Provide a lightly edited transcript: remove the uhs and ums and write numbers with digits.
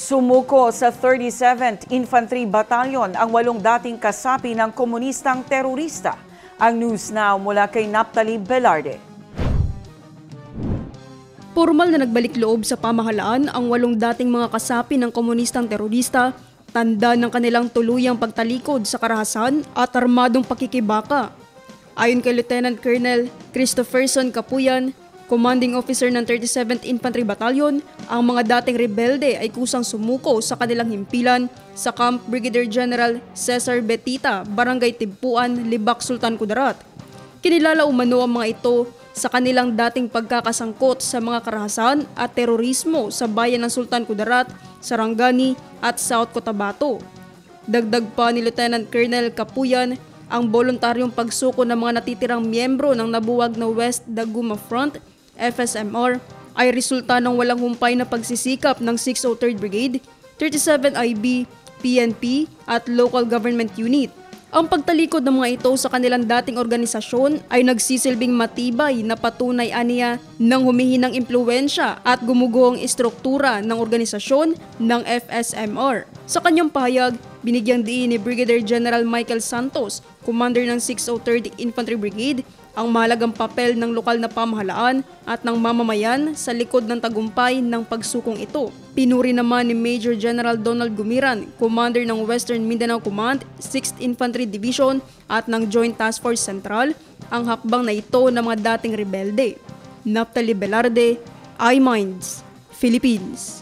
Sumuko sa 37th Infantry Battalion ang 8 dating kasapi ng komunistang terorista. Ang News Now mula kay Naphtali Velarde. Formal na nagbalik loob sa pamahalaan ang 8 dating mga kasapi ng komunistang terorista, tanda ng kanilang tuluyang pagtalikod sa karahasan at armadong pakikibaka. Ayon kay Lieutenant Colonel Christopherson Capuyan, Commanding Officer ng 37th Infantry Battalion, ang mga dating rebelde ay kusang sumuko sa kanilang himpilan sa Camp Brigadier General Cesar Betita, Barangay Timpuan, Libak, Sultan Kudarat. Kinilala umano ang mga ito sa kanilang dating pagkakasangkot sa mga karahasan at terorismo sa bayan ng Sultan Kudarat, Sarangani at South Cotabato. Dagdag pa ni Lieutenant Colonel Capuyan, ang voluntaryong pagsuko ng mga natitirang miyembro ng nabuwag na West Daguma Front, FSMR, ay resulta ng walang humpay na pagsisikap ng 603rd Brigade, 37 IB, PNP at local government unit. Ang pagtalikod ng mga ito sa kanilang dating organisasyon ay nagsisilbing matibay na patunay aniya ng humihinang impluwensya at gumuguhong istruktura ng organisasyon ng FSMR. Sa kanyang pahayag, binigyang diin ni Brigadier General Michael Santos, Commander ng 603rd Infantry Brigade, ang mahalagang papel ng lokal na pamahalaan at ng mamamayan sa likod ng tagumpay ng pagsukong ito. Pinuri naman ni Major General Donald Gumiran, Commander ng Western Mindanao Command, 6th Infantry Division at ng Joint Task Force Central, ang hakbang na ito ng mga dating rebelde. Naphtali Velarde, iMinds, Philippines.